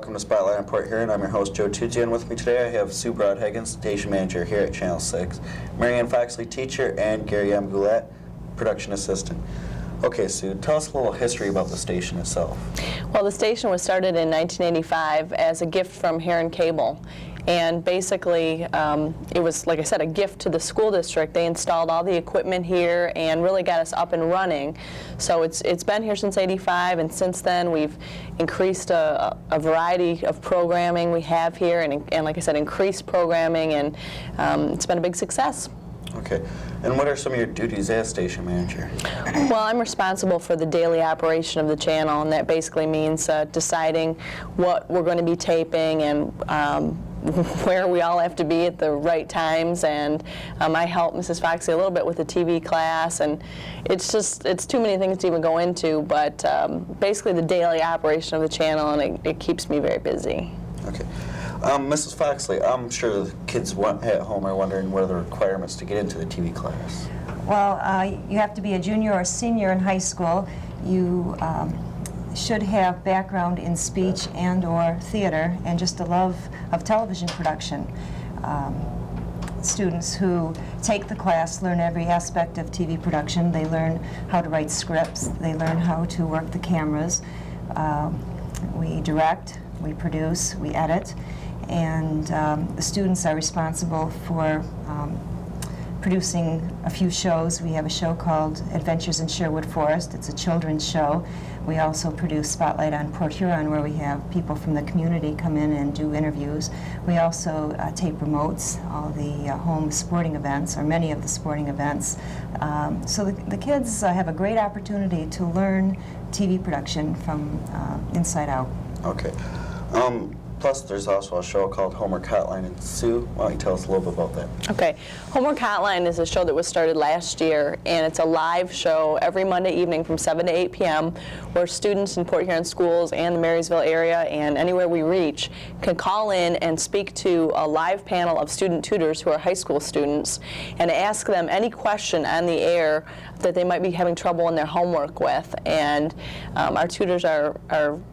welcome to Spotlight on Port Huron. I'm your host, Joe Tucci, and with me today I have Sue Broadhagen, Station Manager here at Channel 6, Marianne Foxley, Teacher, and Gary M. Goulet, Production Assistant. Okay, Sue, tell us a little history about the station itself. Well, the station was started in 1985 as a gift from Huron Cable. And basically, it was, like I said, a gift to the school district. They installed all the equipment here and really got us up and running. So it's been here since '85, and since then we've increased a variety of programming we have here, and like I said, increased programming, and it's been a big success. Okay, and what are some of your duties as station manager? Well, I'm responsible for the daily operation of the channel, and that basically means deciding what we're going to be taping and where we all have to be at the right times, and I help Mrs. Foxley a little bit with the TV class, and it's too many things to even go into, but basically the daily operation of the channel, and it keeps me very busy. Okay. Mrs. Foxley, I'm sure the kids at home are wondering what are the requirements to get into the TV class. Well, you have to be a junior or senior in high school. You should have background in speech and or theater and just a love of television production. Students who take the class learn every aspect of TV production. They learn how to write scripts. They learn how to work the cameras. We direct, we produce, we edit, and the students are responsible for producing a few shows. We have a show called Adventures in Sherwood Forest. It's a children's show. We also produce Spotlight on Port Huron, where we have people from the community come in and do interviews. We also tape remotes, all the home sporting events, or many of the sporting events. So the kids have a great opportunity to learn TV production from inside out. Okay. Plus, there's also a show called Homework Hotline. And Sue, why don't you tell us a little bit about that? Okay. Homework Hotline is a show that was started last year, and it's a live show every Monday evening from 7 to 8 p.m. where students in Port Huron schools and the Marysville area and anywhere we reach can call in and speak to a live panel of student tutors who are high school students and ask them any question on the air that they might be having trouble in their homework with. And our tutors are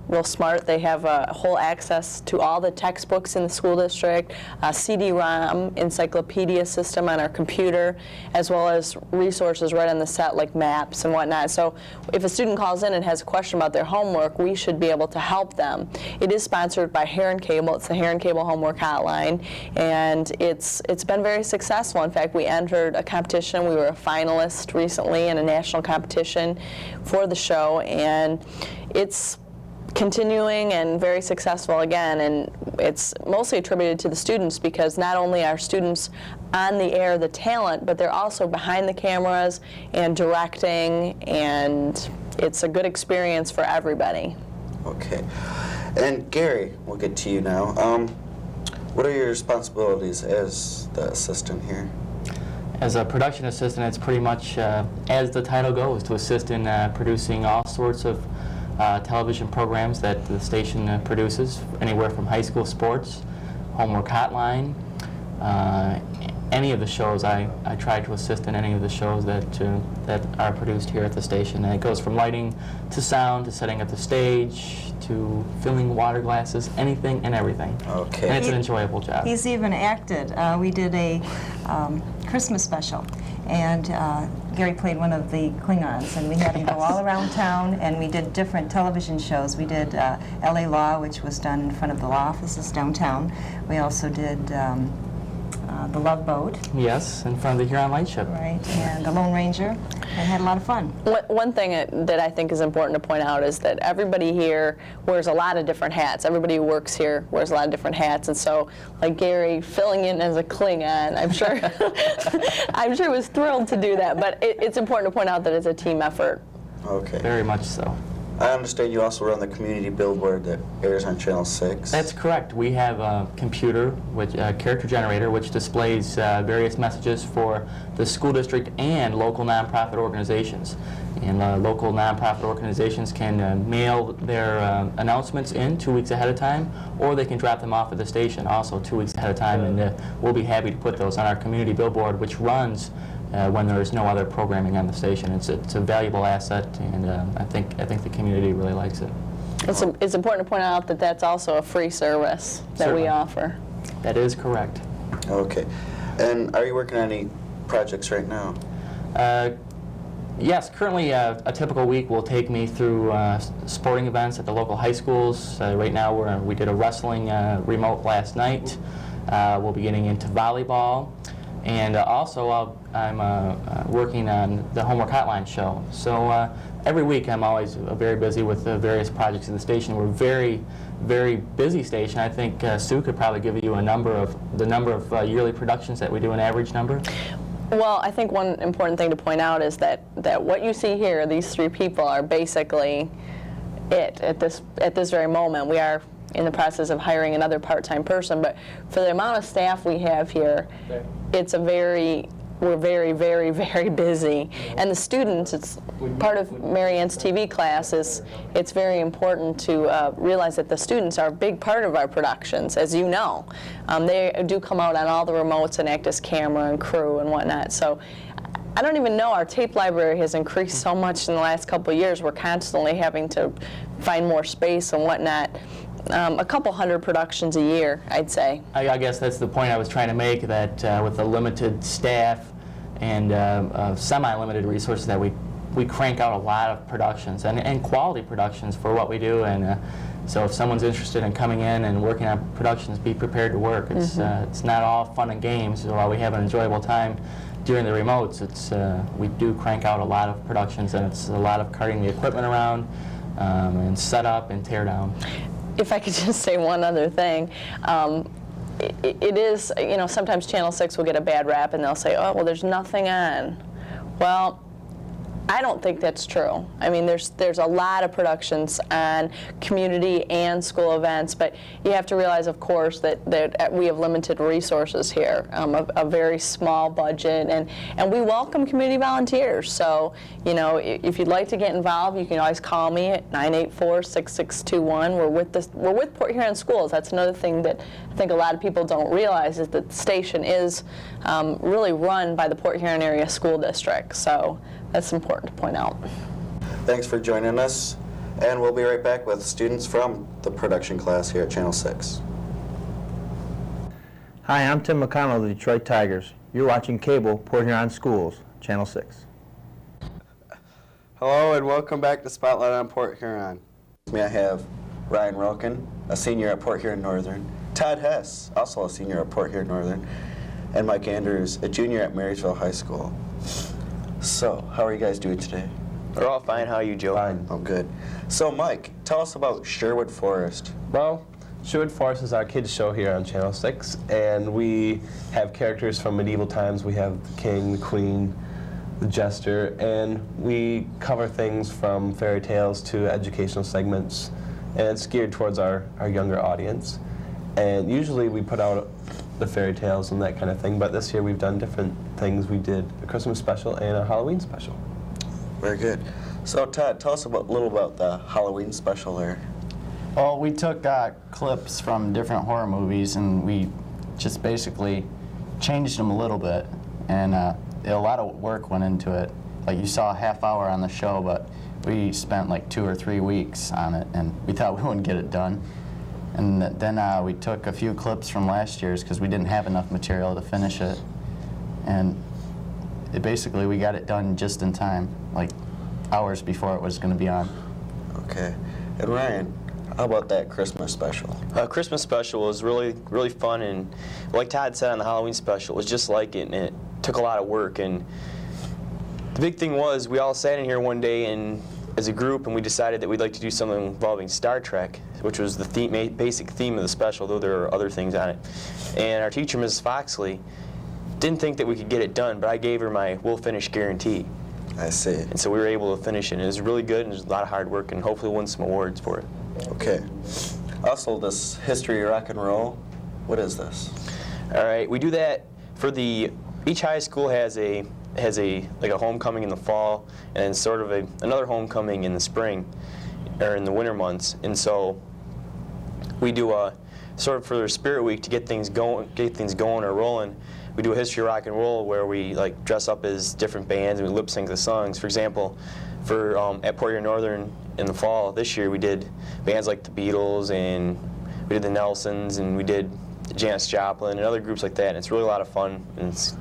real smart. They have whole access to all the textbooks in the school district, a CD-ROM encyclopedia system on our computer, as well as resources right on the set like maps and whatnot. So if a student calls in and has a question about their homework, we should be able to help them. It is sponsored by Huron Cable. It's the Huron Cable Homework Hotline, and it's been very successful. In fact, we entered a competition. We were a finalist recently in a national competition for the show, and it's continuing and very successful again, and it's mostly attributed to the students, because not only are students on the air the talent, but they're also behind the cameras and directing, and it's a good experience for everybody. Okay. And Gary, we'll get to you now. What are your responsibilities as the assistant here? As a production assistant, it's pretty much, as the title goes, to assist in producing all sorts of television programs that the station produces, anywhere from high school sports, Homework Hotline, any of the shows. I try to assist in any of the shows that are produced here at the station. And it goes from lighting to sound to setting up the stage to filling water glasses, anything and everything. Okay. And it's an enjoyable job. He's even acted. We did a Christmas special, and Gary played one of the Klingons, and we had him go all around town, and we did different television shows. We did LA Law, which was done in front of the law offices downtown. We also did The Love Boat. Yes, in front of the Huron Lightship. Right, and The Lone Ranger, and had a lot of fun. One thing that I think is important to point out is that everybody here wears a lot of different hats. Everybody who works here wears a lot of different hats, and so, like Gary filling in as a Klingon, I'm sure I'm sure was thrilled to do that. But it's important to point out that it's a team effort. Okay. Very much so. I understand you also run the community billboard that airs on Channel 6. That's correct. We have a computer, a character generator, which displays various messages for the school district and local nonprofit organizations. And local nonprofit organizations can mail their announcements in 2 weeks ahead of time, or they can drop them off at the station also 2 weeks ahead of time, and we'll be happy to put those on our community billboard, which runs when there is no other programming on the station. It's a valuable asset, and I think the community really likes it. It's important to point out that that's also a free service that we Certainly. offer. That is correct. Okay. And are you working on any projects right now? Yes, currently a typical week will take me through sporting events at the local high schools. Right now we did a wrestling remote last night. We'll be getting into volleyball. And also I'm working on the Homework Hotline show. So every week I'm always very busy with the various projects in the station. We're a very busy station. I think Sue could probably give you the number of yearly productions that we do, an average number. Well, I think one important thing to point out is that what you see here, these three people, are basically it at this very moment. We are in the process of hiring another part-time person, but for the amount of staff we have here, we're very, very, very busy. And the students, it's part of Mary Ann's TV class, it's very important to realize that the students are a big part of our productions, as you know. They do come out on all the remotes and act as camera and crew and whatnot. So I don't even know, our tape library has increased so much in the last couple of years. We're constantly having to find more space and whatnot. A couple hundred productions a year, I'd say. I guess that's the point I was trying to make, that with the limited staff and semi-limited resources, that we crank out a lot of productions and quality productions for what we do. And so if someone's interested in coming in and working on productions, be prepared to work. It's not all fun and games. While we have an enjoyable time during the remotes, we do crank out a lot of productions, and it's a lot of carting the equipment around and set up and tear down. If I could just say one other thing, it is, sometimes Channel 6 will get a bad rap and they'll say, oh, well, there's nothing on. Well, I don't think that's true. I mean, there's a lot of productions on community and school events, but you have to realize, of course, that we have limited resources here, a very small budget, and we welcome community volunteers. So, if you'd like to get involved, you can always call me at 984-6621. We're with Port Huron Schools. That's another thing that I think a lot of people don't realize, is that the station is really run by the Port Huron Area School District. So that's important to point out. Thanks for joining us, and we'll be right back with students from the production class here at Channel 6. Hi, I'm Tim McConnell of the Detroit Tigers. You're watching Cable, Port Huron Schools, Channel 6. Hello, and welcome back to Spotlight on Port Huron. I have Ryan Rolkin, a senior at Port Huron Northern, Todd Hess, also a senior at Port Huron Northern, and Mike Andrews, a junior at Marysville High School. So, how are you guys doing today? We're all fine. How are you, Joe? Fine. Oh, good. So, Mike, tell us about Sherwood Forest. Well, Sherwood Forest is our kids' show here on Channel 6, and we have characters from medieval times. We have the king, the queen, the jester, and we cover things from fairy tales to educational segments, and it's geared towards our younger audience. And usually we put out the fairy tales and that kind of thing, but this year we've done different things. We did a Christmas special and a Halloween special. Very good. So, Todd, tell us a little about the Halloween special there. Well, we took clips from different horror movies and we just basically changed them a little bit, and a lot of work went into it. Like, you saw a half hour on the show, but we spent like 2 or 3 weeks on it, and we thought we wouldn't get it done. And then we took a few clips from last year's because we didn't have enough material to finish it. And basically we got it done just in time, like hours before it was going to be on. Okay. And Ryan, how about that Christmas special? Christmas special was really fun, and like Todd said on the Halloween special, it was just like it, and it took a lot of work. And the big thing was, we all sat in here one day and as a group, and we decided that we'd like to do something involving Star Trek, which was the basic theme of the special, though there are other things on it. And our teacher, Mrs. Foxley, didn't think that we could get it done, but I gave her my "we'll finish" guarantee. I see. And so we were able to finish it, and it was really good, and it was a lot of hard work, and hopefully win some awards for it. Okay. Also, this History Rock and Roll, what is this? All right, we do that for each high school has a homecoming in the fall, and then sort of another homecoming in the spring or in the winter months. And so we do a sort of for their Spirit Week to get things going or rolling. We do a History Rock and Roll where we dress up as different bands and we lip sync the songs. For example, at Port Huron Northern in the fall. This year we did bands like the Beatles, and we did the Nelsons, and we did Janis Joplin and other groups like that. And it's really a lot of fun, and it's a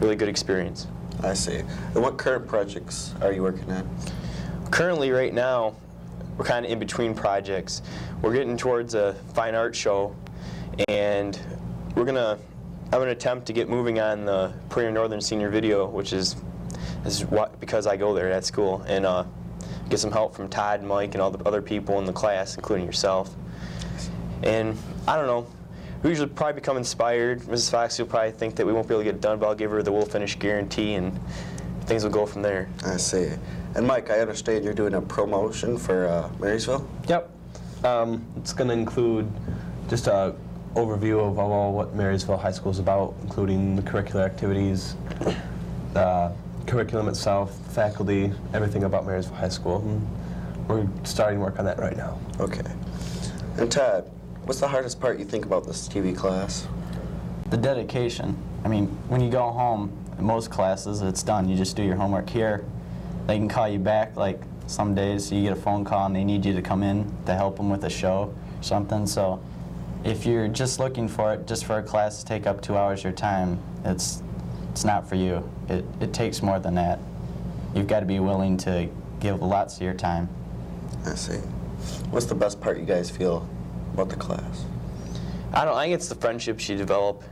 really good experience. I see. And what current projects are you working on? Currently, right now, we're kind of in between projects. We're getting towards a fine art show, and we're gonna have an attempt to get moving on the Prairie Northern Senior Video, which is because I go there at school, and get some help from Todd and Mike and all the other people in the class, including yourself. And I don't know, we usually probably become inspired. Mrs. Fox will probably think that we won't be able to get it done, but I'll give her the will finish guarantee, and things will go from there. I see. And Mike, I understand you're doing a promotion for Marysville? Yep. It's going to include just a overview of all what Marysville High School is about, including the curricular activities, the curriculum itself, faculty, everything about Marysville High School. And we're starting work on that right now. Okay. And Todd, what's the hardest part you think about this TV class? The dedication. I mean, when you go home, in most classes, it's done. You just do your homework here. They can call you back, like some days you get a phone call and they need you to come in to help them with a show or something. So if you're just looking for it, just for a class to take up 2 hours of your time, it's not for you. It takes more than that. You've got to be willing to give lots of your time. I see. What's the best part you guys feel about the class? I think it's the friendships you develop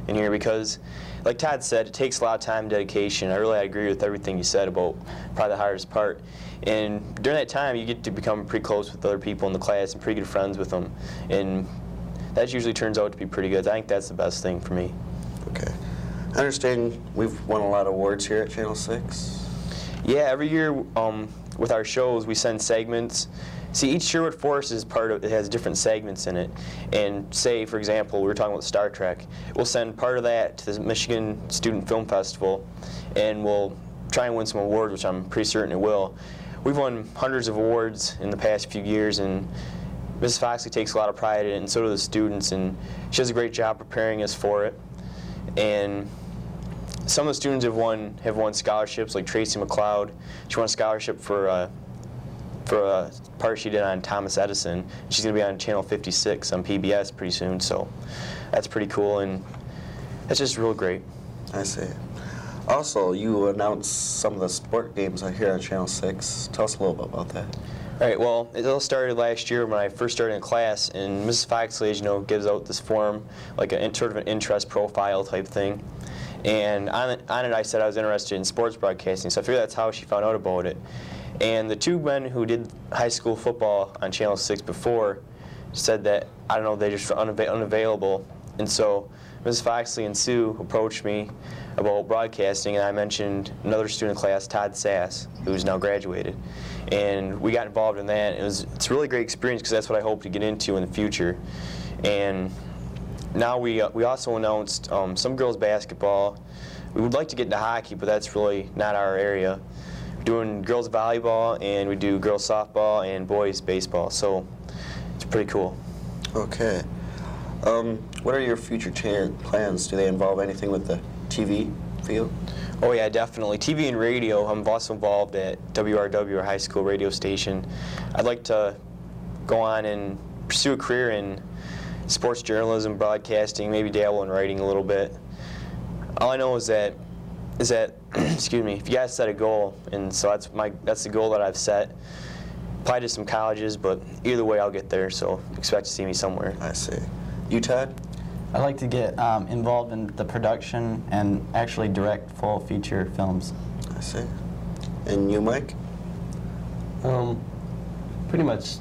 in here, because, like Todd said, it takes a lot of time and dedication. I agree with everything you said about probably the hardest part. And during that time, you get to become pretty close with other people in the class and pretty good friends with them. And that usually turns out to be pretty good. I think that's the best thing for me. Okay. I understand we've won a lot of awards here at Channel 6. Yeah, every year with our shows, we send segments. See, each Sherwood Forest is it has different segments in it. And say, for example, we were talking about Star Trek. We'll send part of that to the Michigan Student Film Festival, and we'll try and win some awards, which I'm pretty certain it will. We've won hundreds of awards in the past few years, and Mrs. Foxley takes a lot of pride in it, and so do the students, and she does a great job preparing us for it. And some of the students have won scholarships, like Tracy McLeod. She won a scholarship for a part she did on Thomas Edison. She's going to be on Channel 56 on PBS pretty soon, so that's pretty cool, and that's just real great. I see. Also, you announced some of the sport games here on Channel 6. Tell us a little bit about that. All right, well, it all started last year when I first started in class, and Mrs. Foxley, as you know, gives out this form, like sort of an interest profile type thing. And on it I said I was interested in sports broadcasting, so I figured that's how she found out about it. And the two men who did high school football on Channel 6 before said that, I don't know, they just were unavailable. And so Mrs. Foxley and Sue approached me about broadcasting, and I mentioned another student class, Todd Sass, who's now graduated. And we got involved in that. It's a really great experience, because that's what I hope to get into in the future. And now we also announced some girls basketball. We would like to get into hockey, but that's really not our area. We're doing girls volleyball, and we do girls softball and boys baseball, so it's pretty cool. Okay. What are your future plans? Do they involve anything with the TV field? Oh yeah, definitely. TV and radio. I'm also involved at WRW, our high school radio station. I'd like to go on and pursue a career in sports journalism, broadcasting, maybe dabble in writing a little bit. All I know is that excuse me, if you guys set a goal, and so that's the goal that I've set. Applied to some colleges, but either way I'll get there, so expect to see me somewhere. I see. You, Todd? I'd like to get involved in the production and actually direct full feature films. I see. And you, Mike? Pretty much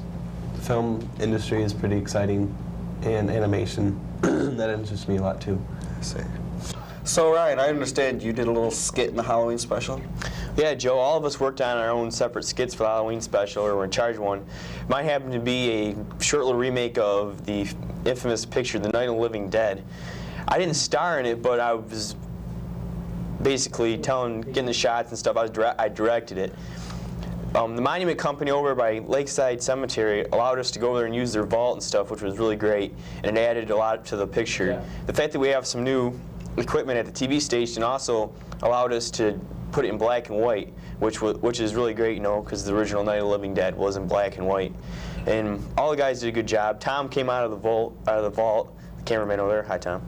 the film industry is pretty exciting, and animation. That interests me a lot too. I see. So Ryan, I understand you did a little skit in the Halloween special? Yeah, Joe, all of us worked on our own separate skits for the Halloween special, or were in charge of one. Mine happened to be a short little remake of the infamous picture, The Night of the Living Dead. I didn't star in it, but I was basically getting the shots and stuff. I directed it. The monument company over by Lakeside Cemetery allowed us to go there and use their vault and stuff, which was really great, and it added a lot to the picture. Yeah. The fact that we have some new equipment at the TV station also allowed us to put it in black and white, which is really great, you know, because the original Night of the Living Dead was in black and white. And all the guys did a good job. Tom came out of the vault. The cameraman over there. Hi, Tom.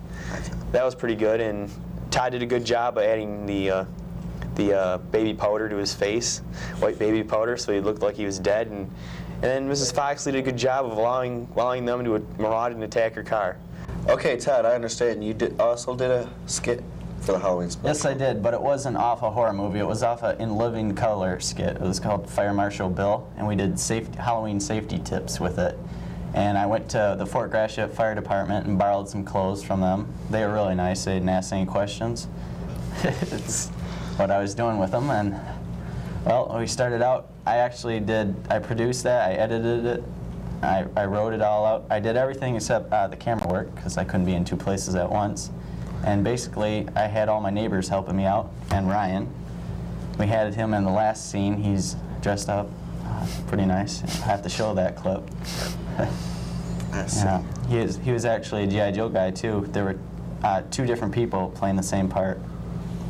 That was pretty good. And Todd did a good job of adding the baby powder to his face, white baby powder, so he looked like he was dead. And then Mrs. Foxley did a good job of allowing them to maraud and attack her car. Okay, Todd, I understand you also did a skit for the Halloween special. Yes, I did, but it wasn't off a horror movie. It was off a In Living Color skit. It was called Fire Marshal Bill, and we did Halloween safety tips with it. And I went to the Fort Gratiot Fire Department and borrowed some clothes from them. They were really nice. They didn't ask any questions. It's what I was doing with them. And, well, we started out, I produced that, I edited it, I wrote it all out. I did everything except the camera work, because I couldn't be in two places at once. And basically, I had all my neighbors helping me out, and Ryan. We had him in the last scene. He's dressed up, pretty nice. I have to show that clip. I see. He was actually a G.I. Joe guy, too. There were two different people playing the same part.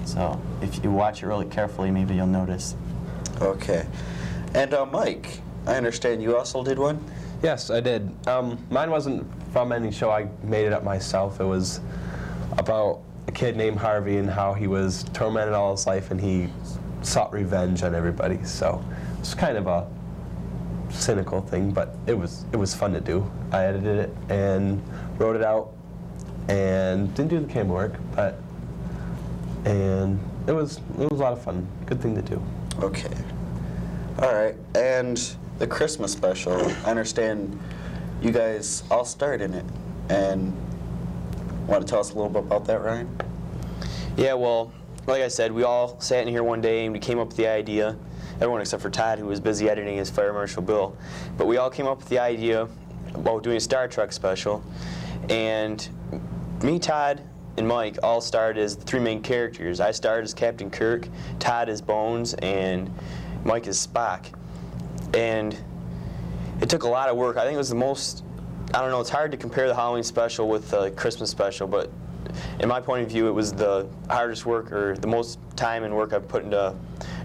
So if you watch it really carefully, maybe you'll notice. Okay. And Mike, I understand you also did one? Yes, I did. Mine wasn't from any show. I made it up myself. It was about a kid named Harvey and how he was tormented all his life and he sought revenge on everybody. So it's kind of a cynical thing, but it was fun to do. I edited it and wrote it out and didn't do the camera work, and it was a lot of fun. Good thing to do. Okay. All right. And the Christmas special, I understand you guys all starred in it. And want to tell us a little bit about that, Ryan? Yeah, well, like I said, we all sat in here one day and we came up with the idea. Everyone except for Todd, who was busy editing his Fire Marshal Bill. But we all came up with the idea about doing a Star Trek special. And me, Todd, and Mike all starred as the three main characters. I starred as Captain Kirk, Todd as Bones, and Mike as Spock. And it took a lot of work. I think it was the most, I don't know, it's hard to compare the Halloween special with the Christmas special, but in my point of view, it was the hardest work, or the most time and work I've put into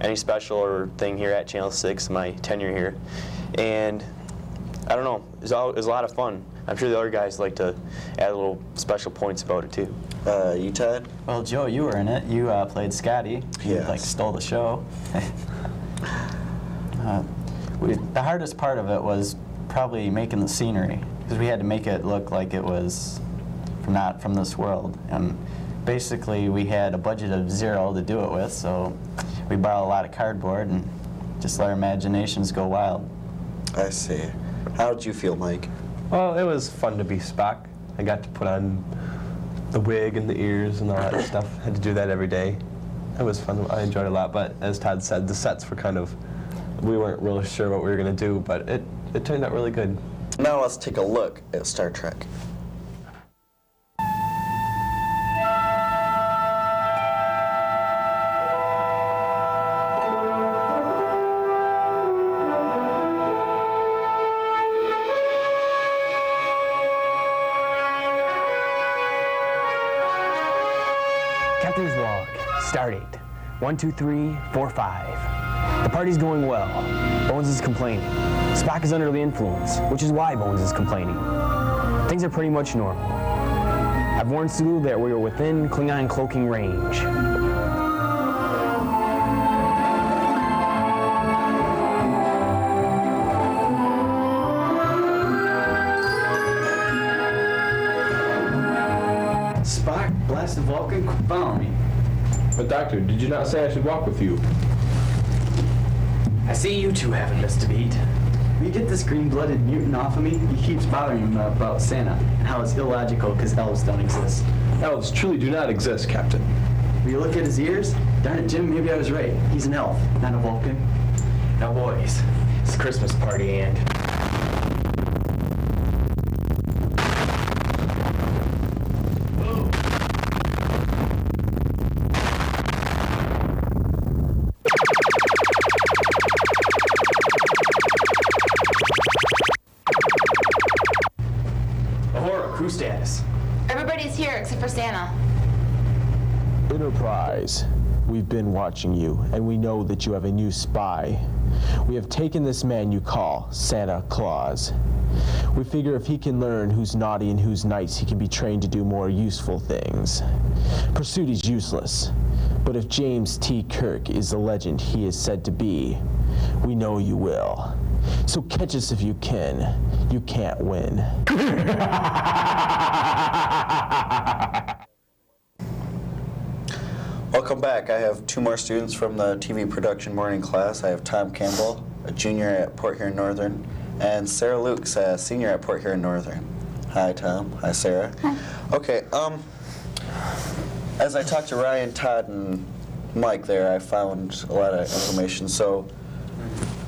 any special or thing here at Channel 6, my tenure here. And I don't know, it was a lot of fun. I'm sure the other guys like to add little special points about it too. You, Todd? Well, Joe, you were in it. You played Scotty. You Yes. stole the show. The hardest part of it was probably making the scenery, because we had to make it look like it was not from this world. And basically, we had a budget of $0 to do it with, so we borrowed a lot of cardboard and just let our imaginations go wild. I see. How did you feel, Mike? Well, it was fun to be Spock. I got to put on the wig and the ears and all that stuff. Had to do that every day. It was fun. I enjoyed it a lot, but as Todd said, the sets were kind of, we weren't really sure what we were going to do, but it turned out really good. Now let's take a look at Star Trek. Captain's log, stardate 12345. The party's going well. Bones is complaining. Spock is under the influence, which is why Bones is complaining. Things are pretty much normal. I've warned Sulu that we are within Klingon cloaking range. Spock, blast the Vulcan, follow me. But Doctor, did you not say I should walk with you? I see you two haven't missed a beat. Will you get this green-blooded mutant off of me? He keeps bothering me about Santa and how it's illogical because elves don't exist. Elves truly do not exist, Captain. Will you look at his ears? Darn it, Jim, maybe I was right. He's an elf, not a Vulcan. Now boys, it's a Christmas party and... Ahura, crew status. Everybody's here except for Santa. Enterprise, we've been watching you, and we know that you have a new spy. We have taken this man you call Santa Claus. We figure if he can learn who's naughty and who's nice, he can be trained to do more useful things. Pursuit is useless, but if James T. Kirk is the legend he is said to be, we know you will. So catch us if you can. You can't win. Welcome back. I have two more students from the TV production morning class. I have Tom Campbell, a junior at Port Huron Northern, and Sarah Lukes, a senior at Port Huron Northern. Hi, Tom. Hi, Sarah. Hi. Okay, as I talked to Ryan, Todd, and Mike there, I found a lot of information, so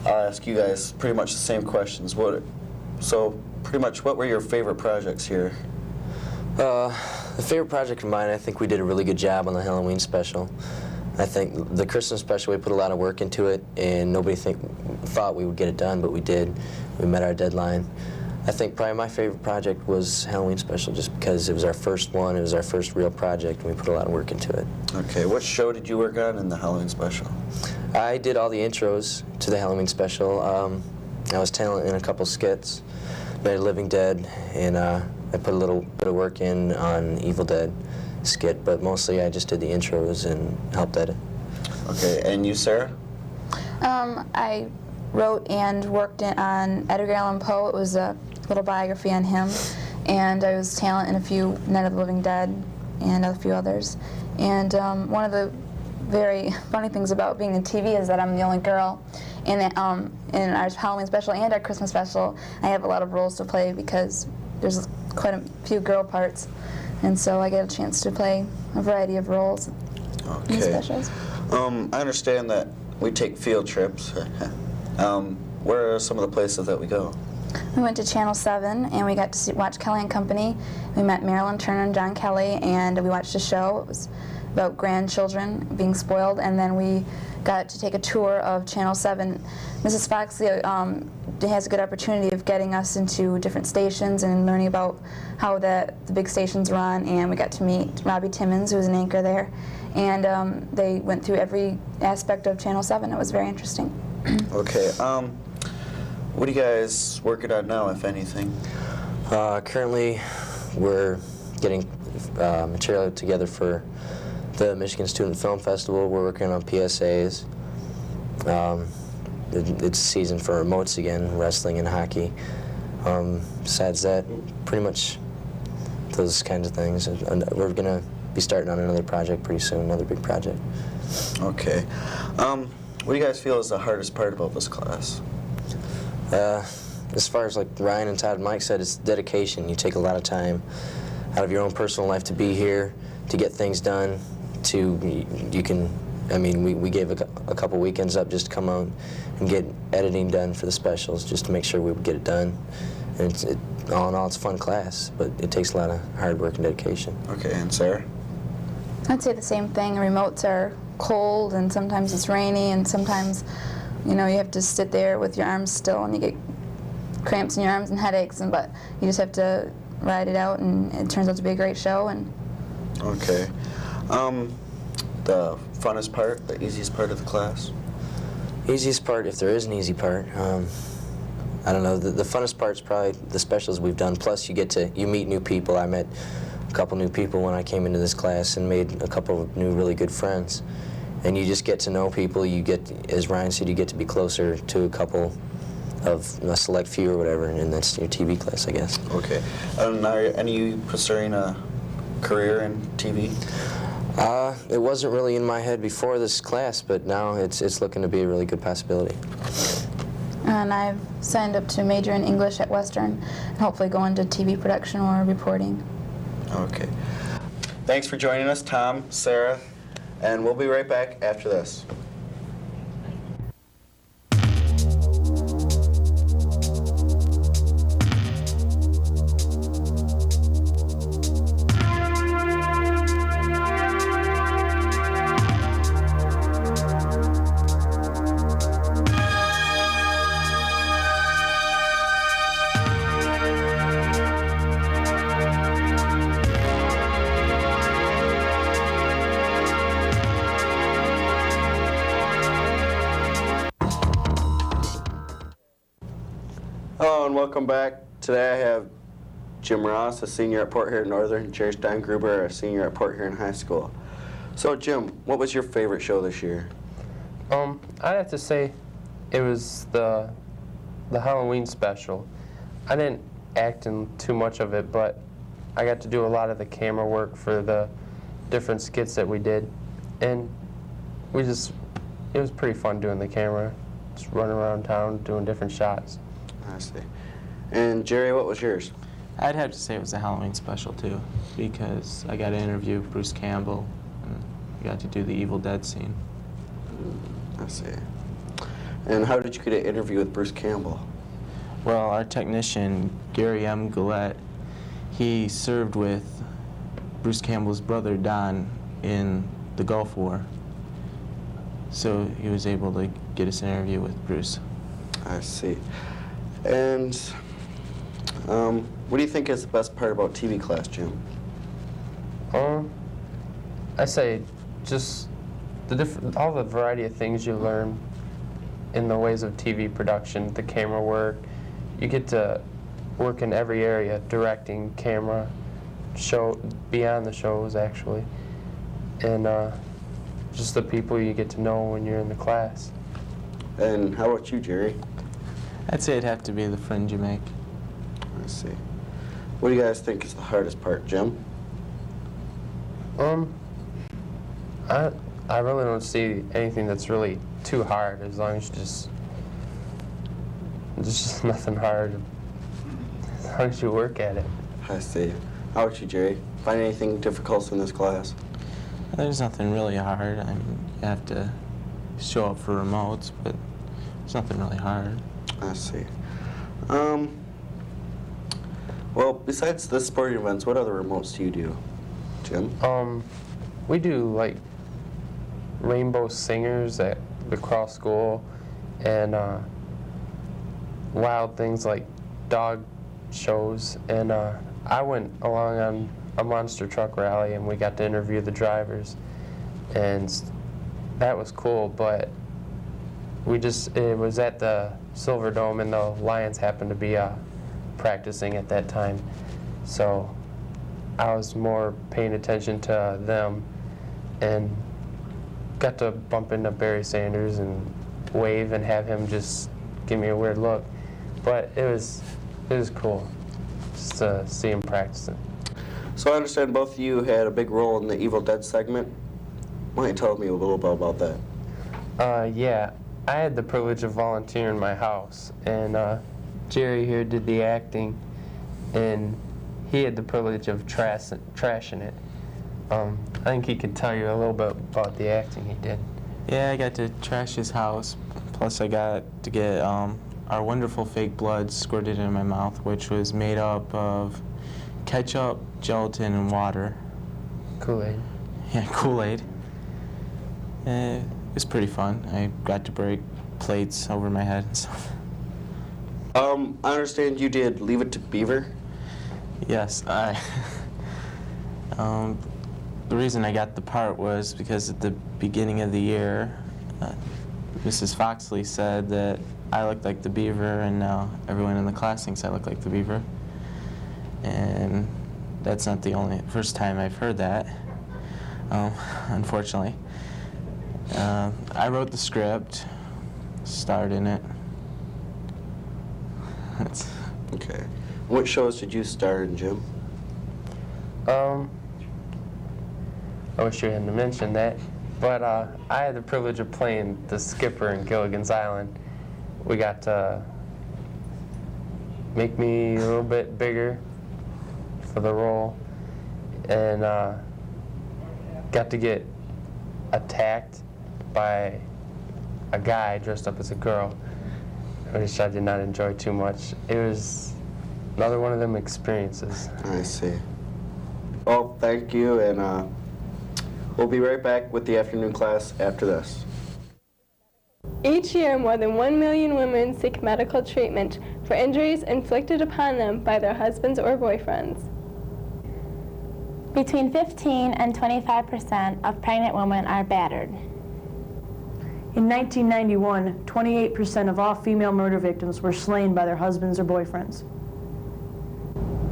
I'll ask you guys pretty much the same questions. Pretty much, what were your favorite projects here? The favorite project of mine, I think we did a really good job on the Halloween special. I think the Christmas special, we put a lot of work into it, and nobody thought we would get it done, but we did. We met our deadline. I think probably my favorite project was Halloween special, just because it was our first one, it was our first real project, and we put a lot of work into it. Okay, what show did you work on in the Halloween special? I did all the intros to the Halloween special. I was talent in a couple skits, Night of the Living Dead, and I put a little bit of work in on Evil Dead skit, but mostly I just did the intros and helped edit. Okay, and you, Sarah? I wrote and worked on Edgar Allan Poe. It was a little biography on him, and I was talent in a few Night of the Living Dead and a few others. And one of the very funny things about being in TV is that I'm the only girl. And in our Halloween special and our Christmas special, I have a lot of roles to play because there's quite a few girl parts, and so I get a chance to play a variety of roles in the specials. I understand that we take field trips. Where are some of the places that we go? We went to Channel 7, and we got to watch Kelly and Company. We met Marilyn Turner and John Kelly, and we watched a show. It was about grandchildren being spoiled, and then we got to take a tour of Channel 7. Mrs. Foxley has a good opportunity of getting us into different stations and learning about how the big stations run, and we got to meet Robbie Timmons, who was an anchor there, and they went through every aspect of Channel 7. It was very interesting. Okay, what are you guys working on now, if anything? Currently, we're getting material together for the Michigan Student Film Festival. We're working on PSAs. It's season for remotes again, wrestling and hockey. Besides that, pretty much those kinds of things. And we're going to be starting on another project pretty soon, another big project. Okay. What do you guys feel is the hardest part about this class? As far as like Ryan and Todd and Mike said, it's dedication. You take a lot of time out of your own personal life to be here, to get things done, we gave a couple weekends up just to come out and get editing done for the specials, just to make sure we would get it done. And all in all, it's a fun class, but it takes a lot of hard work and dedication. Okay, and Sarah? I'd say the same thing. Remotes are cold, and sometimes it's rainy, and sometimes, you have to sit there with your arms still, and you get cramps in your arms and headaches, but you just have to ride it out, and it turns out to be a great show. And okay. The funnest part, the easiest part of the class? Easiest part, if there is an easy part. I don't know, the funnest part's probably the specials we've done, plus you meet new people. I met a couple new people when I came into this class and made a couple of new really good friends. And you just get to know people. You get, as Ryan said, you get to be closer to a couple of a select few or whatever, and that's your TV class, I guess. Okay. Are any of you pursuing a career in TV? It wasn't really in my head before this class, but now it's looking to be a really good possibility. And I've signed up to major in English at Western, and hopefully go into TV production or reporting. Okay. Thanks for joining us, Tom, Sarah, and we'll be right back after this. welcome back. Today I have Jim Ross, a senior at Port Huron Northern, and Jerry Steingruber, a senior at Port Huron High School. So Jim, what was your favorite show this year? I'd have to say it was the Halloween special. I didn't act in too much of it, but I got to do a lot of the camera work for the different skits that we did, and it was pretty fun doing the camera, just running around town doing different shots. I see. And Jerry, what was yours? I'd have to say it was the Halloween special too, because I got to interview Bruce Campbell and I got to do the Evil Dead scene. I see. And how did you get an interview with Bruce Campbell? Well, our technician, Gary M. Goulet, he served with Bruce Campbell's brother, Don, in the Gulf War. So he was able to get us an interview with Bruce. I see. And what do you think is the best part about TV class, Jim? I say just all the variety of things you learn in the ways of TV production, the camera work. You get to work in every area, directing, camera, show, beyond the shows actually, and just the people you get to know when you're in the class. And how about you, Jerry? I'd say it'd have to be the friend you make. I see. What do you guys think is the hardest part, Jim? I really don't see anything that's really too hard, as long as there's just nothing hard, as long as you work at it. I see. How about you, Jerry? Find anything difficult in this class? There's nothing really hard. I mean, you have to show up for remotes, but there's nothing really hard. I see. Well, besides the sporting events, what other remotes do you do, Jim? We do like rainbow singers at the Cross School, and wild things like dog shows. And I went along on a monster truck rally, and we got to interview the drivers, and that was cool. But it was at the Silver Dome, and the Lions happened to be practicing at that time, so I was more paying attention to them, and got to bump into Barry Sanders and wave and have him just give me a weird look. But it was cool just to see him practicing. So I understand both of you had a big role in the Evil Dead segment. Why don't you tell me a little bit about that? Yeah, I had the privilege of volunteering in my house, and Jerry here did the acting, and he had the privilege of trashing it. I think he could tell you a little bit about the acting he did. Yeah, I got to trash his house. Plus, I got to get our wonderful fake blood squirted in my mouth, which was made up of ketchup, gelatin, and water. Kool-Aid. Yeah, Kool-Aid. It was pretty fun. I got to break plates over my head and stuff. I understand you did Leave It to Beaver. Yes, the reason I got the part was because at the beginning of the year, Mrs. Foxley said that I looked like the beaver, and now everyone in the class thinks I look like the beaver. And that's not the first time I've heard that, unfortunately. I wrote the script, starred in it. Okay. What shows did you star in, Jim? I wish you hadn't mentioned that, but I had the privilege of playing the skipper in Gilligan's Island. We got to make me a little bit bigger for the role, and got to get attacked by a guy dressed up as a girl, which I did not enjoy too much. It was another one of them experiences. I see. Well, thank you, and we'll be right back with the afternoon class after this. Each year, more than 1 million women seek medical treatment for injuries inflicted upon them by their husbands or boyfriends. Between 15 and 25% of pregnant women are battered. In 1991, 28% of all female murder victims were slain by their husbands or boyfriends.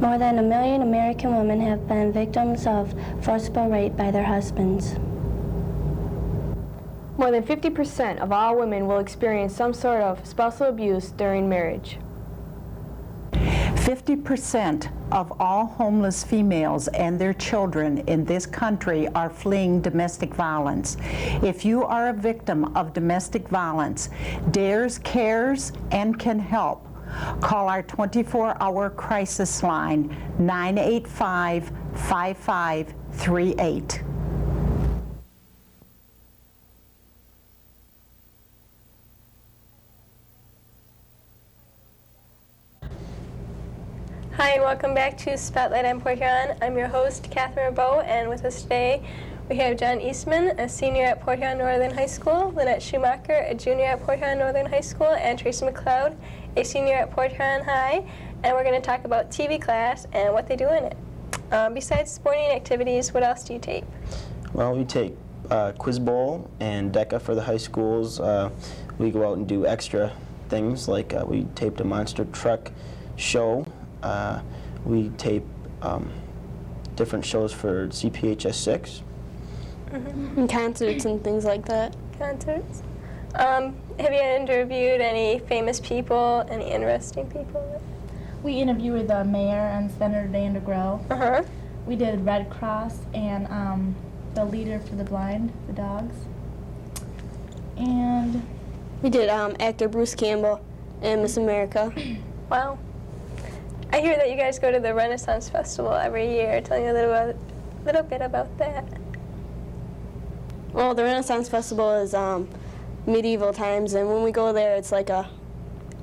More than 1 million American women have been victims of forcible rape by their husbands. More than 50% of all women will experience some sort of spousal abuse during marriage. 50% of all homeless females and their children in this country are fleeing domestic violence. If you are a victim of domestic violence, DARES cares and can help. Call our 24-hour crisis line, 985-5538. Hi, and welcome back to Spotlight on Port Huron. I'm your host, Catherine Bowe, and with us today we have John Eastman, a senior at Port Huron Northern High School, Lynette Schumacher, a junior at Port Huron Northern High School, and Tracy McLeod, a senior at Port Huron High, and we're going to talk about TV class and what they do in it. Besides sporting activities, what else do you tape? Well, we take Quiz Bowl and DECA for the high schools. We go out and do extra things, like we taped a monster truck show. We tape different shows for CPHS-6. And concerts and things like that. Concerts. Have you interviewed any famous people, any interesting people? We interviewed the mayor and Senator Dan DeGrow. We did Red Cross and the leader for the blind, the dogs. And we did actor Bruce Campbell and Miss America. Wow. I hear that you guys go to the Renaissance Festival every year. Tell me a little bit about that. Well, the Renaissance Festival is medieval times, and when we go there, it's like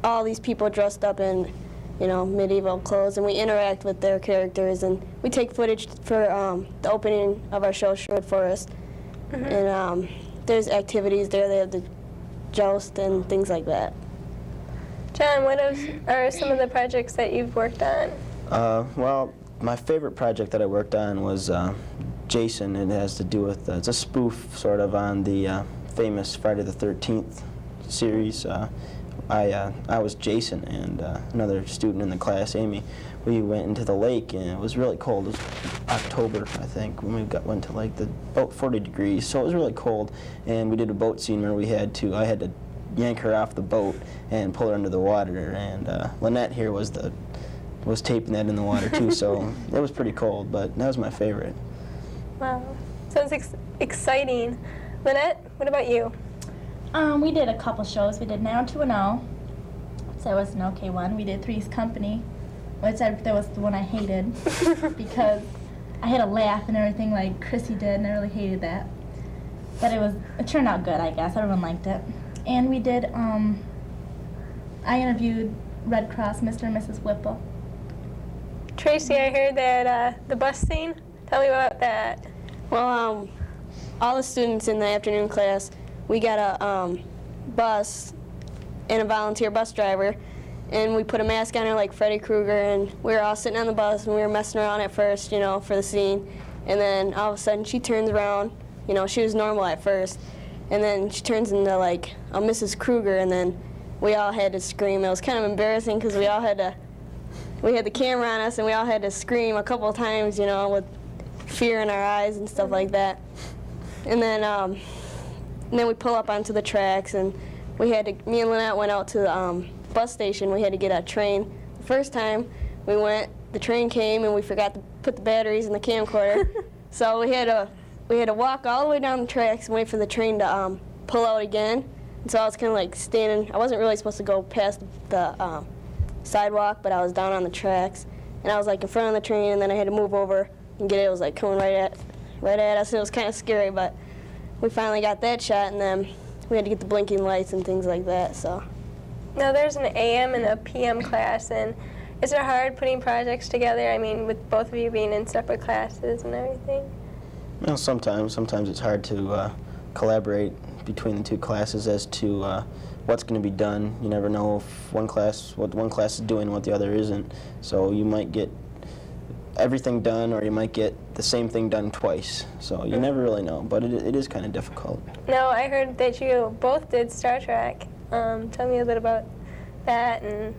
all these people dressed up in, medieval clothes, and we interact with their characters, and we take footage for the opening of our show, Sherwood Forest. And there's activities there. They have the joust and things like that. John, what are some of the projects that you've worked on? Well, my favorite project that I worked on was Jason. It has to do with, it's a spoof sort of on the famous Friday the 13th series. I was Jason and another student in the class, Amy. We went into the lake and it was really cold. It was October, I think, when we went to like about 40 degrees, so it was really cold. And we did a boat scene where I had to yank her off the boat and pull her under the water, and Lynette here was taping that in the water too, so it was pretty cold, but that was my favorite. Wow, sounds exciting. Lynette, what about you? We did a couple shows. We did 90210, so it was an okay one. We did Three's Company, which that was the one I hated because I had a laugh and everything like Chrissy did, and I really hated that. But it turned out good, I guess. Everyone liked it. And we did, I interviewed Red Cross, Mr. and Mrs. Whipple. Tracy, I heard that the bus scene. Tell me about that. Well, all the students in the afternoon class, we got a bus and a volunteer bus driver, and we put a mask on her like Freddy Krueger, and we were all sitting on the bus, and we were messing around at first, for the scene. And then all of a sudden she turns around, she was normal at first. And then she turns into like a Mrs. Krueger, and then we all had to scream. It was kind of embarrassing because we had the camera on us, and we all had to scream a couple of times, with fear in our eyes and stuff like that. And then we pull up onto the tracks, and me and Lynette went out to the bus station. We had to get a train. The first time we went, the train came, and we forgot to put the batteries in the camcorder. So we had to walk all the way down the tracks and wait for the train to pull out again. And so I was kind of like standing. I wasn't really supposed to go past the sidewalk, but I was down on the tracks. And I was like in front of the train, and then I had to move over and get it. It was like coming right at us, and it was kind of scary, but we finally got that shot, and then we had to get the blinking lights and things like that, so. Now there's an AM and a PM class, and is it hard putting projects together? I mean, with both of you being in separate classes and everything? Well, sometimes it's hard to collaborate between the two classes as to what's going to be done. You never know if what one class is doing and what the other isn't. So you might get everything done, or you might get the same thing done twice. So you never really know, but it is kind of difficult. No, I heard that you both did Star Trek. Tell me a bit about that and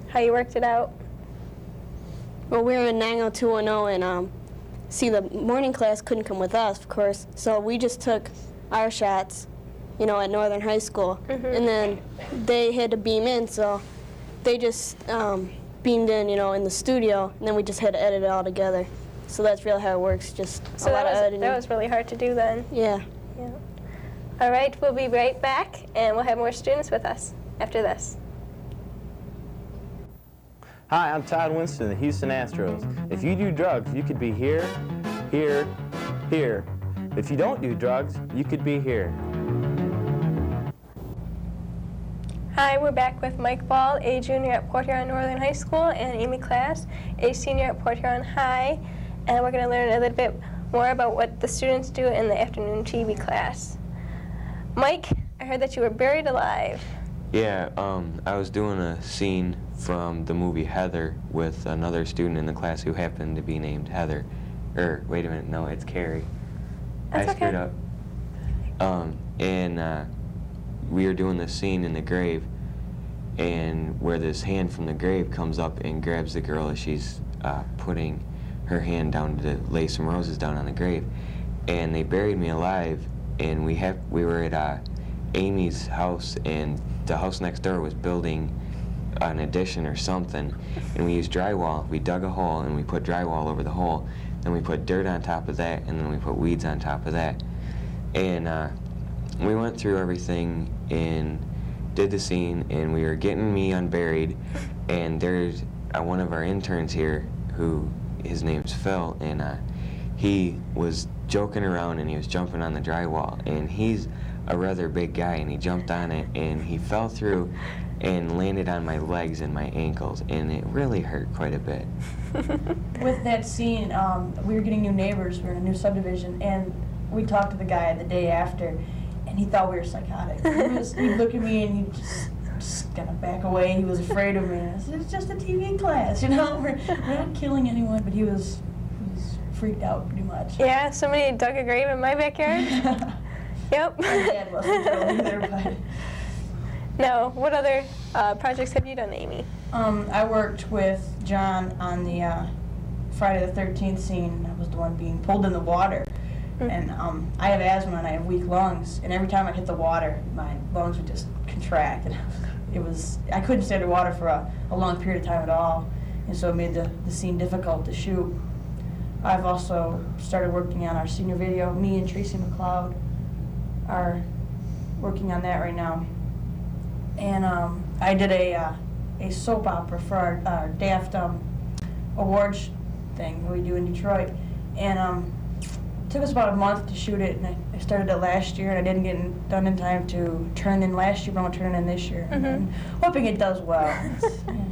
how you worked it out. Well, we were in 90210, and see, the morning class couldn't come with us, of course, so we just took our shots, you know, at Northern High School, and then they had to beam in, so they just beamed in, you know, in the studio, and then we just had to edit it all together. So that's really how it works, just a lot of editing. That was really hard to do then. Yeah. Yeah. All right, we'll be right back, and we'll have more students with us after this. Hi, I'm Todd Winston of the Houston Astros. If you do drugs, you could be here, here, here. If you don't do drugs, you could be here. Hi, we're back with Mike Ball, a junior at Port Huron Northern High School, and Amy Class, a senior at Port Huron High. And we're going to learn a little bit more about what the students do in the afternoon TV class. Mike, I heard that you were buried alive. Yeah, I was doing a scene from the movie Heather with another student in the class who happened to be named Heather. Wait a minute, no, it's Carrie. That's I screwed up. We were doing this scene in the grave, and where this hand from the grave comes up and grabs the girl as she's putting her hand down to lay some roses down on the grave. And they buried me alive, and we were at Amy's house, and the house next door was building an addition or something, and we used drywall. We dug a hole and we put drywall over the hole, then we put dirt on top of that, and then we put weeds on top of that. And we went through everything and did the scene, and we were getting me unburied, and there's one of our interns here who, his name's Phil, and he was joking around and he was jumping on the drywall, and he's a rather big guy, and he jumped on it and he fell through and landed on my legs and my ankles, and it really hurt quite a bit. With that scene, we were getting new neighbors. We were in a new subdivision, and we talked to the guy the day after, and he thought we were psychotic. He'd look at me and he'd just kind of back away. He was afraid of me. And I said, "It's just a TV class, you know. We're not killing anyone." But he was freaked out pretty much. Yeah, somebody dug a grave in my backyard. Yep. My dad wasn't thrilled either, but. No. What other projects have you done, Amy? I worked with John on the Friday the 13th scene. I was the one being pulled in the water. And I have asthma and I have weak lungs, and every time I hit the water, my lungs would just contract. And I couldn't stay underwater for a long period of time at all, and so it made the scene difficult to shoot. I've also started working on our senior video. Me and Tracy McLeod are working on that right now. And I did a soap opera for our Daft awards thing that we do in Detroit. And it took us about a month to shoot it, and I started it last year, and I didn't get it done in time to turn in last year, but I'm going to turn it in this year. And hoping it does well. Yeah.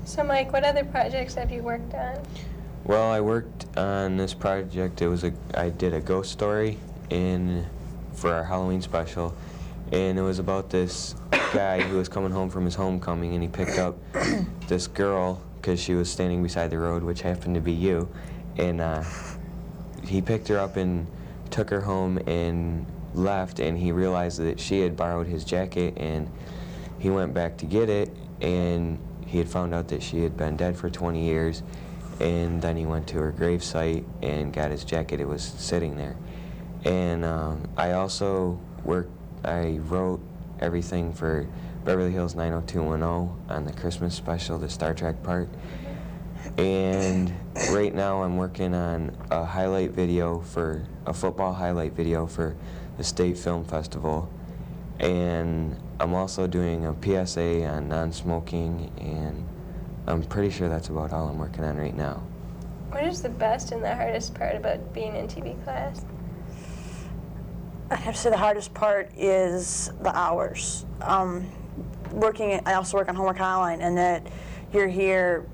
So Mike, what other projects have you worked on? Well, I worked on this project. I did a ghost story for our Halloween special, and it was about this guy who was coming home from his homecoming, and he picked up this girl because she was standing beside the road, which happened to be you, and he picked her up and took her home and left, and he realized that she had borrowed his jacket, and he went back to get it, and he had found out that she had been dead for 20 years, and then he went to her gravesite and got his jacket. It was sitting there. And I wrote everything for Beverly Hills 90210 on the Christmas special, the Star Trek part. And right now I'm working on a football highlight video for the State Film Festival. And I'm also doing a PSA on non-smoking, and I'm pretty sure that's about all I'm working on right now. What is the best and the hardest part about being in TV class? I have to say the hardest part is the hours. I also work on Homework Hotline, and that you're here,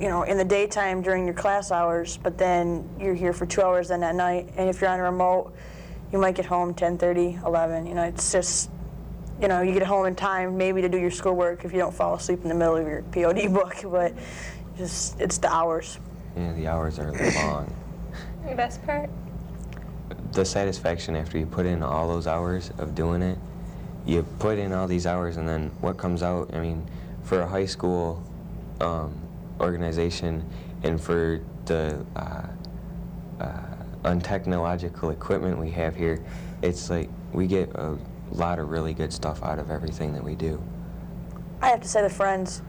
you know, in the daytime during your class hours, but then you're here for 2 hours then at night, and if you're on a remote, you might get home 10:30, 11. You know, it's just, you know, you get home in time maybe to do your schoolwork if you don't fall asleep in the middle of your POD book, but it's the hours. the hours are long. The best part? The satisfaction after you put in all those hours of doing it, you put in all these hours and then what comes out, I mean, for a high school organization and for the untechnological equipment we have here, it's like we get a lot of really good stuff out of everything that we do. I have to say the friends.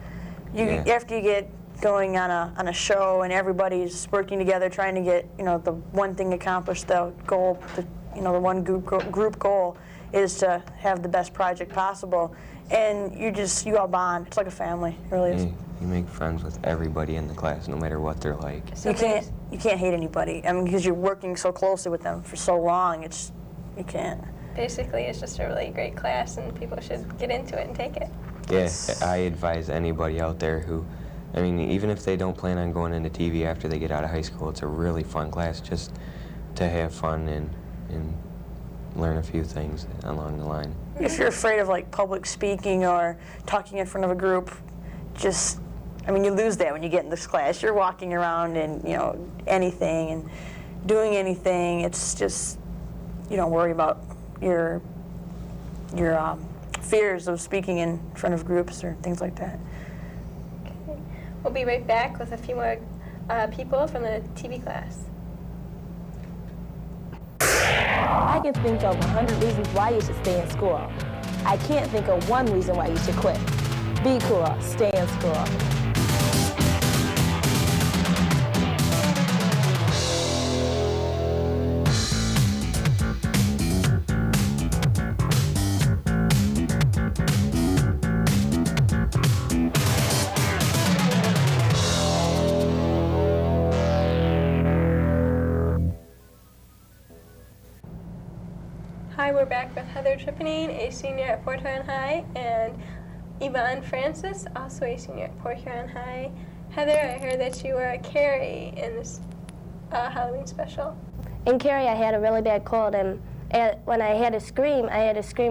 After you get going on a show and everybody's working together trying to get the one thing accomplished, the goal, the one group goal is to have the best project possible, and you all bond. It's like a family, it really is. You make friends with everybody in the class, no matter what they're like. You can't hate anybody. I mean, because you're working so closely with them for so long. You can't. Basically, it's just a really great class, and people should get into it and take it. Yeah, I advise anybody out there who, I mean, even if they don't plan on going into TV after they get out of high school, it's a really fun class just to have fun and learn a few things along the line. If you're afraid of like public speaking or talking in front of a group, you lose that when you get in this class. You're walking around and anything and doing anything. It's just you don't worry about your fears of speaking in front of groups or things like that. Okay. We'll be right back with a few more people from the TV class. I can think of 100 reasons why you should stay in school. I can't think of one reason why you should quit. Be cool, stay in school. Hi, we're back with Heather Trippanine, a senior at Port Huron High, and Yvonne Francis, also a senior at Port Huron High. Heather, I heard that you were a Carrie in this Halloween special. In Carrie, I had a really bad cold, and when I had to scream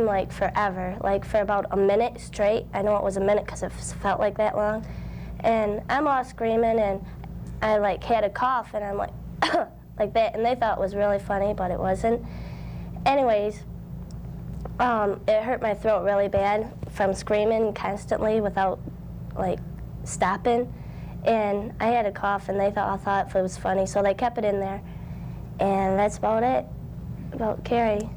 like forever, like for about a minute straight. I know it was a minute because it felt like that long. And I'm all screaming, and I like had a cough, and I'm like, like that, and they thought it was really funny, but it wasn't. Anyways, it hurt my throat really bad from screaming constantly without like stopping. And I had a cough, and they thought it was funny, so they kept it in there. And that's about it, about Carrie.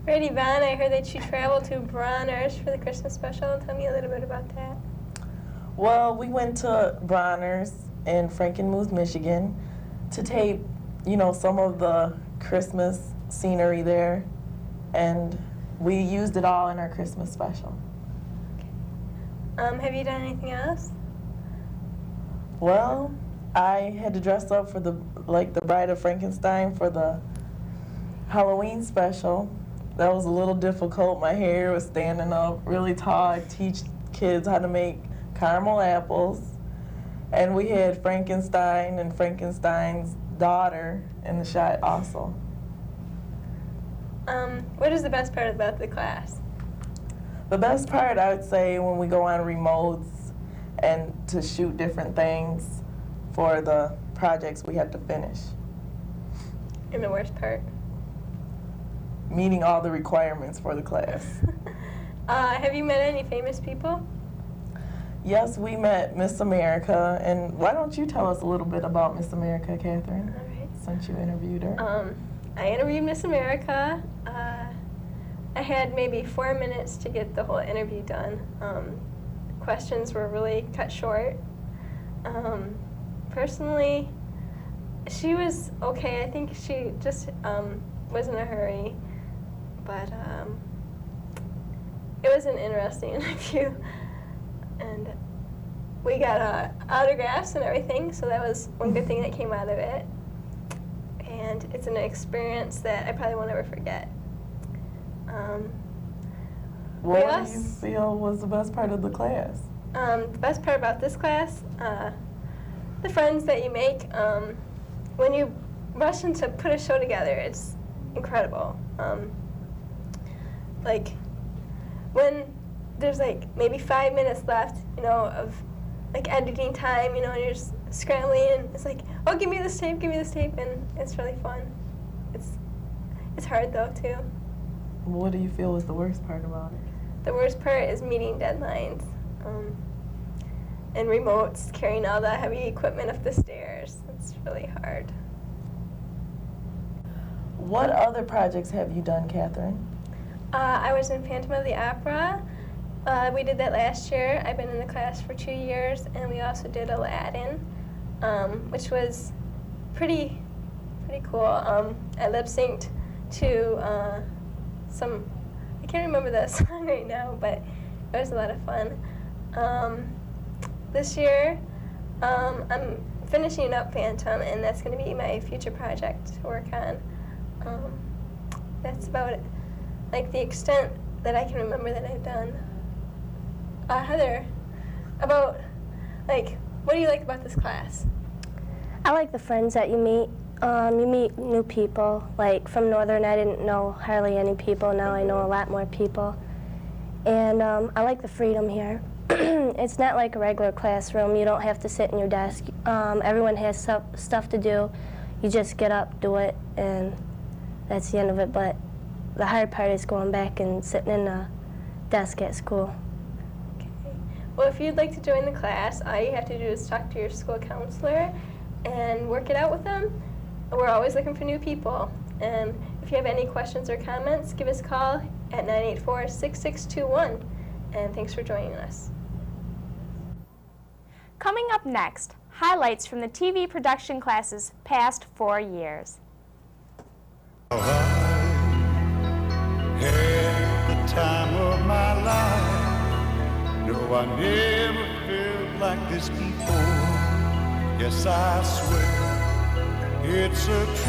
Right, Yvonne, I heard that you traveled to Bronner's for the Christmas special. Tell me a little bit about that. Well, we went to Bronner's in Frankenmuth, Michigan to tape, some of the Christmas scenery there, and we used it all in our Christmas special. Have you done anything else? Well, I had to dress up for the Bride of Frankenstein for the Halloween special. That was a little difficult. My hair was standing up really tall. I teach kids how to make caramel apples, and we had Frankenstein and Frankenstein's daughter in the shot also. What is the best part about the class? The best part, I would say, when we go on remotes and to shoot different things for the projects we have to finish. And the worst part? Meeting all the requirements for the class. Have you met any famous people? Yes, we met Miss America, and why don't you tell us a little bit about Miss America, Catherine, since you interviewed her? I interviewed Miss America. I had maybe 4 minutes to get the whole interview done. Questions were really cut short. Personally, she was okay. I think she just was in a hurry, but it was an interesting interview. And we got autographs and everything, so that was one good thing that came out of it. And it's an experience that I probably won't ever forget. What do you feel was the best part of the class? The best part about this class, the friends that you make. When you rush in to put a show together, it's incredible. Like, when there's like maybe 5 minutes left, of like editing time, and you're just scrambling, and it's like, oh, give me this tape, and it's really fun. It's hard though too. What do you feel is the worst part about it? The worst part is meeting deadlines, and remotes, carrying all the heavy equipment up the stairs. It's really hard. What other projects have you done, Catherine? I was in Phantom of the Opera. We did that last year. I've been in the class for 2 years, and we also did Aladdin, which was pretty cool. I lip-synced to some, I can't remember the song right now, but it was a lot of fun. This year, I'm finishing up Phantom, and that's going to be my future project to work on. That's about it, like the extent that I can remember that I've done. Heather, about, like, what do you like about this class? I like the friends that you meet. You meet new people. Like from Northern, I didn't know hardly any people. Now I know a lot more people. And I like the freedom here. It's not like a regular classroom. You don't have to sit in your desk. Everyone has stuff to do. You just get up, do it, and that's the end of it. But the hard part is going back and sitting in a desk at school. Okay. Well, if you'd like to join the class, all you have to do is talk to your school counselor and work it out with them. We're always looking for new people. And if you have any questions or comments, give us a call at 984-6621. And thanks for joining us. Coming up next, highlights from the TV production classes past 4 years. Had the time of my life. No, I never felt like this before. Yes, I swear it's a truth,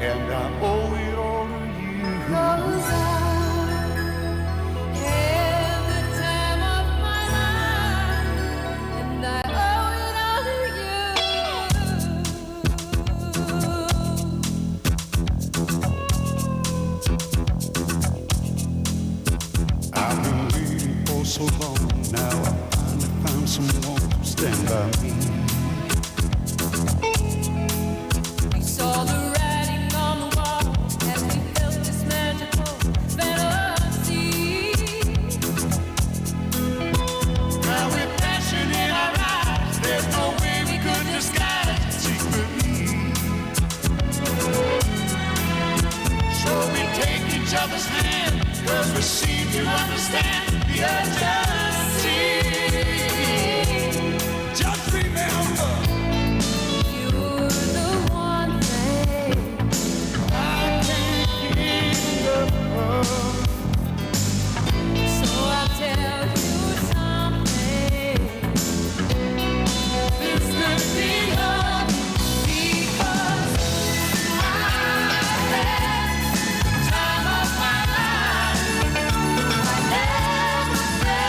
and I owe it all to you. 'Cause I had the time of my life, and I owe it all to you. I've been waiting for so long now. I finally found someone to stand by me. We saw the writing on the wall as we felt this magical fantasy. Now with passion in our eyes, there's no way we could disguise secretly. So we take each other's hand, 'cause we seem to understand the urgency. Just remember, you're the one thing I can't give up. So I'll tell you something. It's good to be loved, because I had the time of my life. I never felt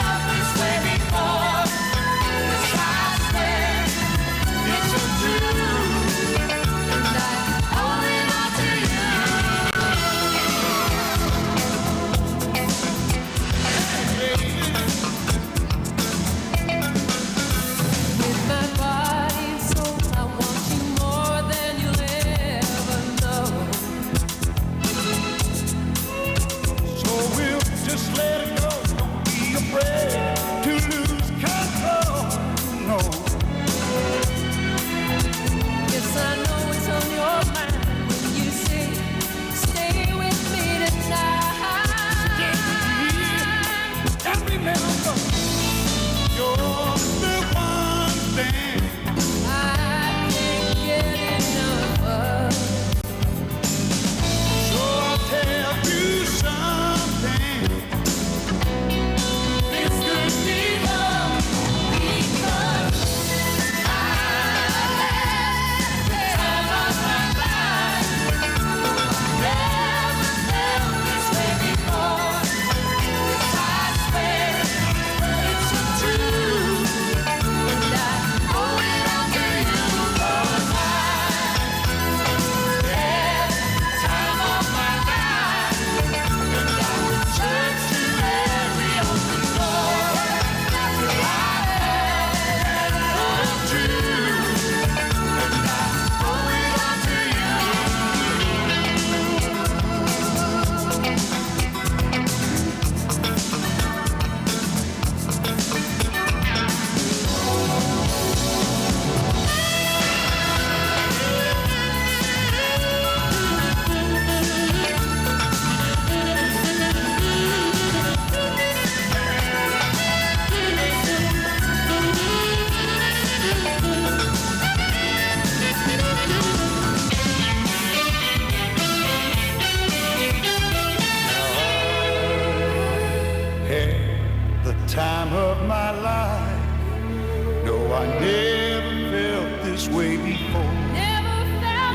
I never felt this way before.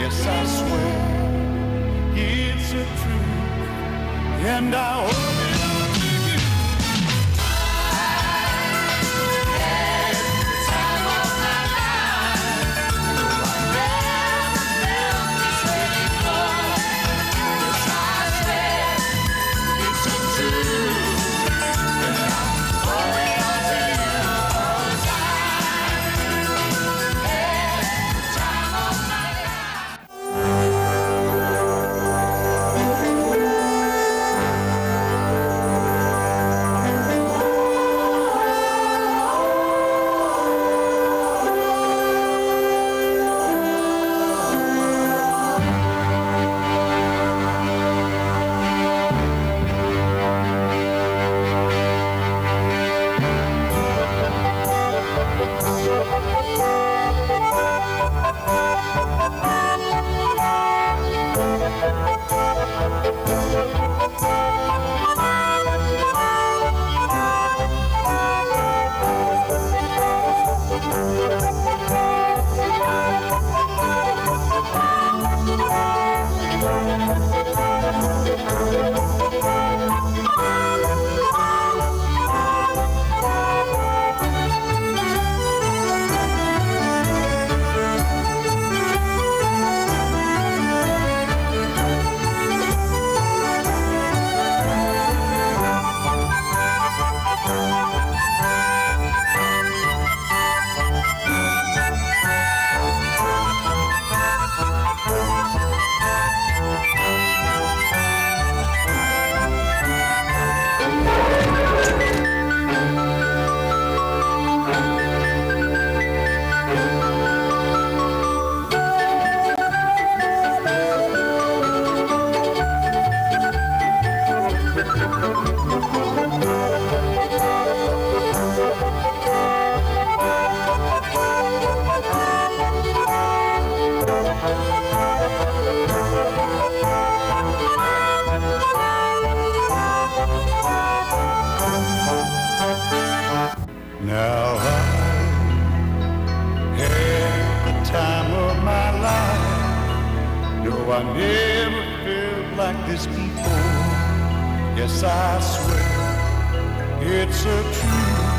Yes, I swear it's a truth, and I owe it all to you. I had the time of my life. I never felt this way before. Yes, I swear it's a truth, and I owe it all to you. 'Cause I had the time of my life. Now I had the time of my life. No, I never felt like this before. Yes, I swear it's a truth,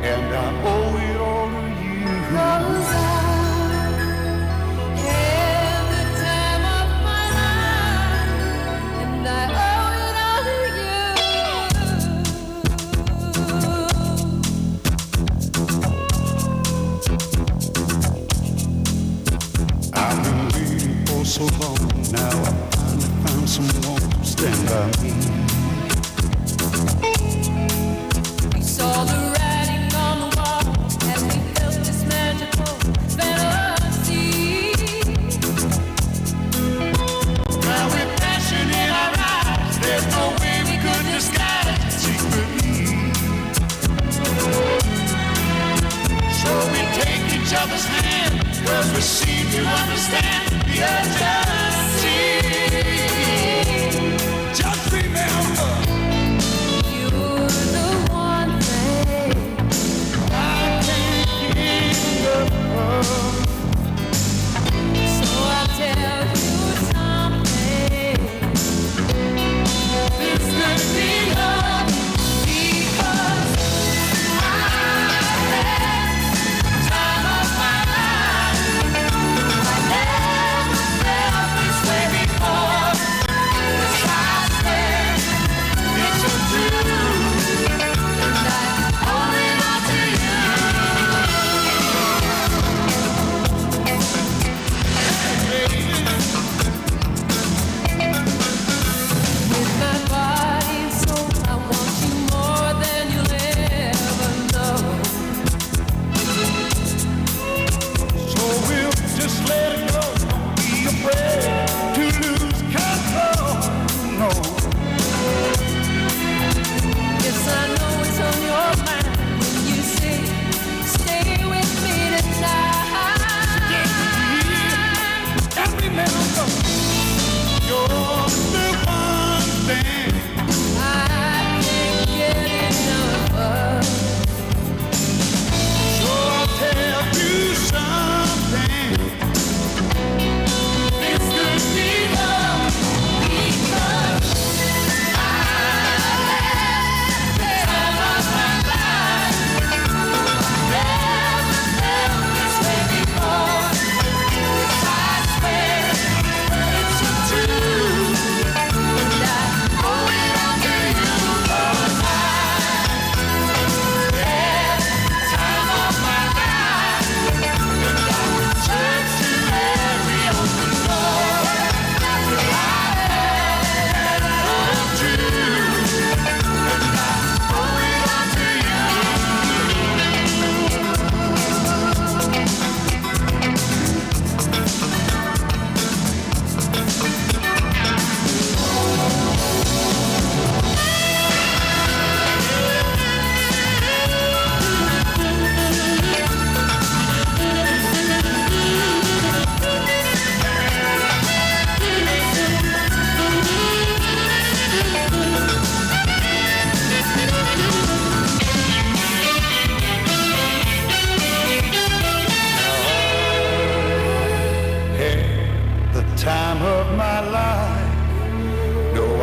and I owe it all to you. 'Cause I had the time of my life, and I owe it all to you. I've been waiting for so long, now I finally found someone to stand by me. We saw the writing on the wall as we felt this magical fantasy. Now with passion in our eyes, there's no way we could disguise it secretly. So we take each other's hand, 'cause we seem to understand the urgency. Just remember, you're the one thing I can't give up on. So I'll tell you something. This could be love, because I had the time of my life. I never felt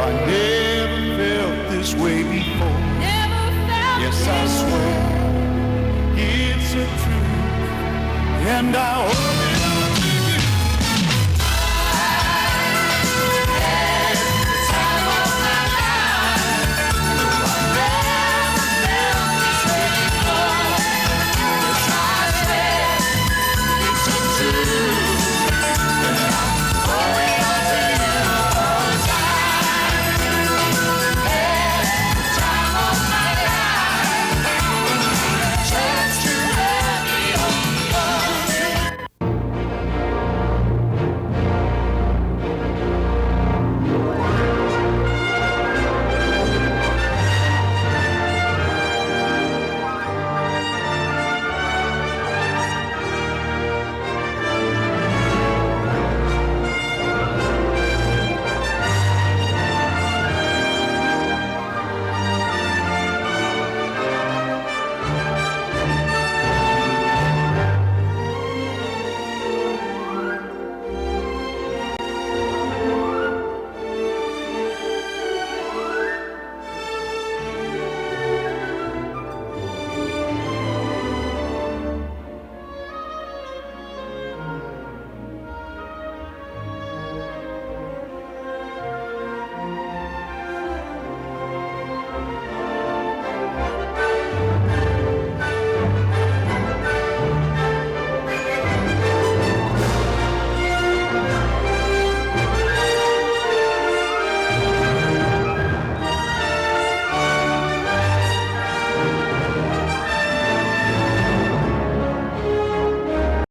I never felt this way before. Yes, I swear it's a truth, and I hope